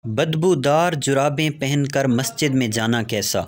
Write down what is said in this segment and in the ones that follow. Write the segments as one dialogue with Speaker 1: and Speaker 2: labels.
Speaker 1: بدبودار جرابیں پہن کر مسجد میں جانا کیسا؟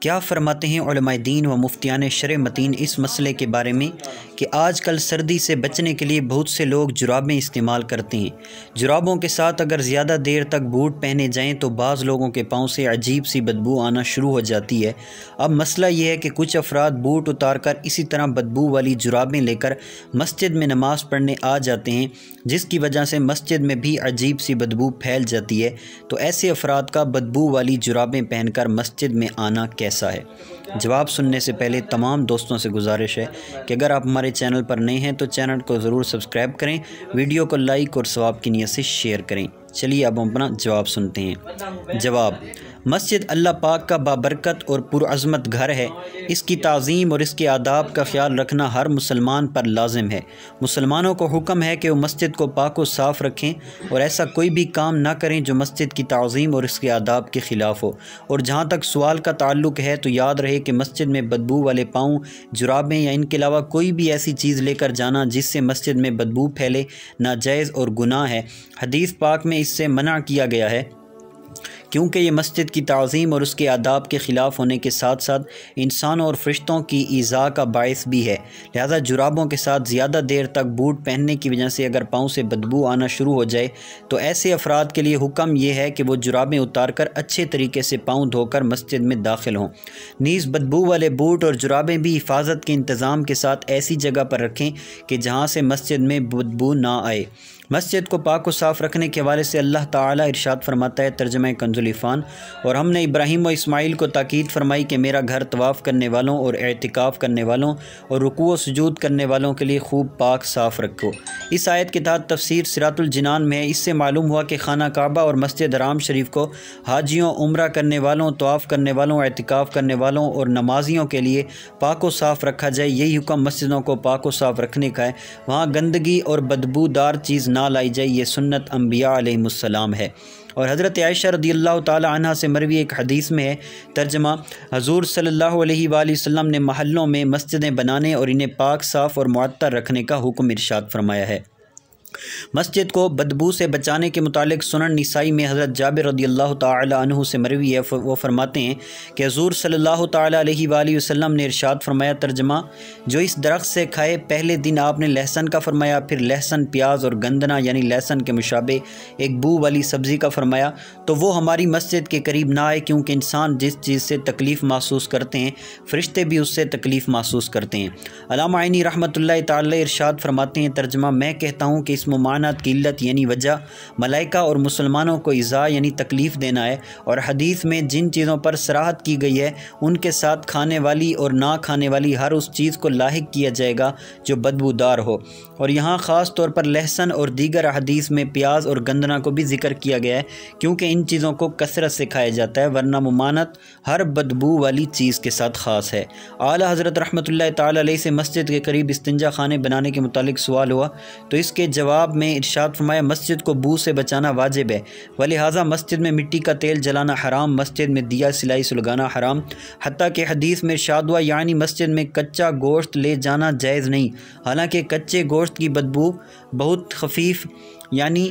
Speaker 1: کیا فرماتے ہیں علماء دین و مفتیان شرع متین اس مسئلے کے بارے میں کہ آج کل سردی سے بچنے کے لیے بہت سے لوگ جرابیں استعمال کرتے ہیں۔ جرابوں کے ساتھ اگر زیادہ دیر تک بوٹ پہنے جائیں تو بعض لوگوں کے پاؤں سے عجیب سی بدبو آنا شروع ہو جاتی ہے۔ اب مسئلہ یہ ہے کہ کچھ افراد بوٹ اتار کر اسی طرح بدبو والی جرابیں لے کر مسجد میں نماز پڑھنے آ جاتے ہیں، جس کی وجہ سے مسجد میں بھی عجیب سی بدبو پھیل جاتی ہے۔ تو ایسے افراد کا بدبو والی جرابیں پہن کر مسجد میں آنا کیسا ہے؟ جواب سننے سے پہلے تمام دوستوں سے گزارش ہے کہ اگر آپ ہمارے چینل پر نئے ہیں تو چینل کو ضرور سبسکرائب کریں، ویڈیو کو لائک اور ثواب کی نیت سے شیئر کریں۔ چلیے اب ہم اپنا جواب سنتے ہیں۔ جواب: مسجد اللہ پاک کا بابرکت اور پرعظمت گھر ہے۔ اس کی تعظیم اور اس کے آداب کا خیال رکھنا ہر مسلمان پر لازم ہے۔ مسلمانوں کو حکم ہے کہ وہ مسجد کو پاک و صاف رکھیں اور ایسا کوئی بھی کام نہ کریں جو مسجد کی تعظیم اور اس کے آداب کے خلاف ہو۔ اور جہاں تک سوال کا تعلق ہے تو یاد رہے کہ مسجد میں بدبو والے پاؤں، جرابیں یا ان کے علاوہ کوئی بھی ایسی چیز لے کر جانا جس سے مسجد میں بدبو پھیلے ناجائز اور گناہ ہے۔ حدیث پاک میں اس سے منع کیا گیا ہے، کیونکہ یہ مسجد کی تعظیم اور اس کے آداب کے خلاف ہونے کے ساتھ ساتھ انسانوں اور فرشتوں کی ایذاء کا باعث بھی ہے۔ لہذا جرابوں کے ساتھ زیادہ دیر تک بوٹ پہننے کی وجہ سے اگر پاؤں سے بدبو آنا شروع ہو جائے تو ایسے افراد کے لیے حکم یہ ہے کہ وہ جرابیں اتار کر اچھے طریقے سے پاؤں دھو کر مسجد میں داخل ہوں۔ نیز بدبو والے بوٹ اور جرابیں بھی حفاظت کے انتظام کے ساتھ ایسی جگہ پر رکھیں کہ جہاں سے مسجد میں بدبو نہ آئے۔ مسجد کو پاک و صاف رکھنے کے حوالے سے اللہ تعالیٰ ارشاد فرماتا ہے، ترجمہ کنز العرفان: اور ہم نے ابراہیم و اسماعیل کو تاکید فرمائی کہ میرا گھر طواف کرنے والوں اور اعتکاف کرنے والوں اور رکوع و سجود کرنے والوں کے لیے خوب پاک صاف رکھو۔ اس آیت کے تحت تفسیر صراط الجنان میں ہے۔ اس سے معلوم ہوا کہ خانہ کعبہ اور مسجد حرام شریف کو حاجیوں، عمرہ کرنے والوں، طواف کرنے والوں، اعتکاف کرنے والوں اور نمازیوں کے لیے پاک و صاف رکھا جائے۔ یہی حکم مسجدوں کو پاک و صاف رکھنے کا ہے، وہاں گندگی اور بدبودار چیز نہ لائی جائے۔ یہ سنت انبیاء علیہم السلام ہے۔ اور حضرت عائشہ رضی اللہ تعالی عنہا سے مروی ایک حدیث میں ہے، ترجمہ: حضور صلی اللہ علیہ وآلہ وسلم نے محلوں میں مسجدیں بنانے اور انہیں پاک صاف اور معطر رکھنے کا حکم ارشاد فرمایا ہے۔ مسجد کو بدبو سے بچانے کے متعلق سنن نسائی میں حضرت جابر رضی اللہ تعالی عنہ سے مروی ہے، وہ فرماتے ہیں کہ حضور صلی اللہ تعالی علیہ وآلہ وسلم نے ارشاد فرمایا، ترجمہ: جو اس درخت سے کھائے، پہلے دن آپ نے لہسن کا فرمایا، پھر لہسن، پیاز اور گندنا یعنی لہسن کے مشابہ ایک بو والی سبزی کا فرمایا، تو وہ ہماری مسجد کے قریب نہ آئے، کیونکہ انسان جس چیز سے تکلیف محسوس کرتے ہیں فرشتے بھی اس سے تکلیف محسوس کرتے ہیں۔ علامہ عینی رحمۃ اللہ تعالی ارشاد فرماتے ہیں، ترجمہ: میں کہتا ہوں کہ اس ممانعت کی علت یعنی وجہ ملائکہ اور مسلمانوں کو ایذا یعنی تکلیف دینا ہے، اور حدیث میں جن چیزوں پر صراحت کی گئی ہے ان کے ساتھ کھانے والی اور نہ کھانے والی ہر اس چیز کو لاحق کیا جائے گا جو بدبودار ہو۔ اور یہاں خاص طور پر لہسن اور دیگر احادیث میں پیاز اور گندنا کو بھی ذکر کیا گیا ہے، کیونکہ ان چیزوں کو کثرت سے کھایا جاتا ہے، ورنہ ممانعت ہر بدبو والی چیز کے ساتھ خاص ہے۔ اعلیٰ حضرت رحمۃ اللہ تعالی علیہ سے مسجد کے قریب استنجا خانے بنانے کے متعلق سوال ہوا تو اس کے جواب میں ارشاد فرمایا، مسجد کو بو سے بچانا واجب ہے، ولہٰذا مسجد میں مٹی کا تیل جلانا حرام، مسجد میں دیا سلائی سلگانا حرام، حتیٰ کہ حدیث میں ارشاد ہوا یعنی مسجد میں کچا گوشت لے جانا جائز نہیں، حالانکہ کچے گوشت کی بدبو بہت خفیف یعنی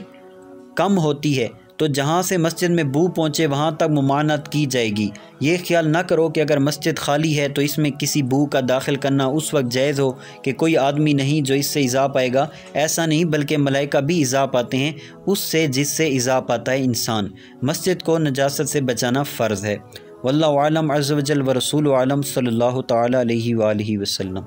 Speaker 1: کم ہوتی ہے، تو جہاں سے مسجد میں بو پہنچے وہاں تک ممانعت کی جائے گی۔ یہ خیال نہ کرو کہ اگر مسجد خالی ہے تو اس میں کسی بو کا داخل کرنا اس وقت جائز ہو کہ کوئی آدمی نہیں جو اس سے ایذا پائے گا، ایسا نہیں، بلکہ ملائکہ بھی ایذا پاتے ہیں اس سے جس سے ایذا پاتا ہے انسان۔ مسجد کو نجاست سے بچانا فرض ہے۔ واللہ اعلم عز وجل ورسولہ اعلم، صلی اللہ تعالی علیہ وآلہ وسلم۔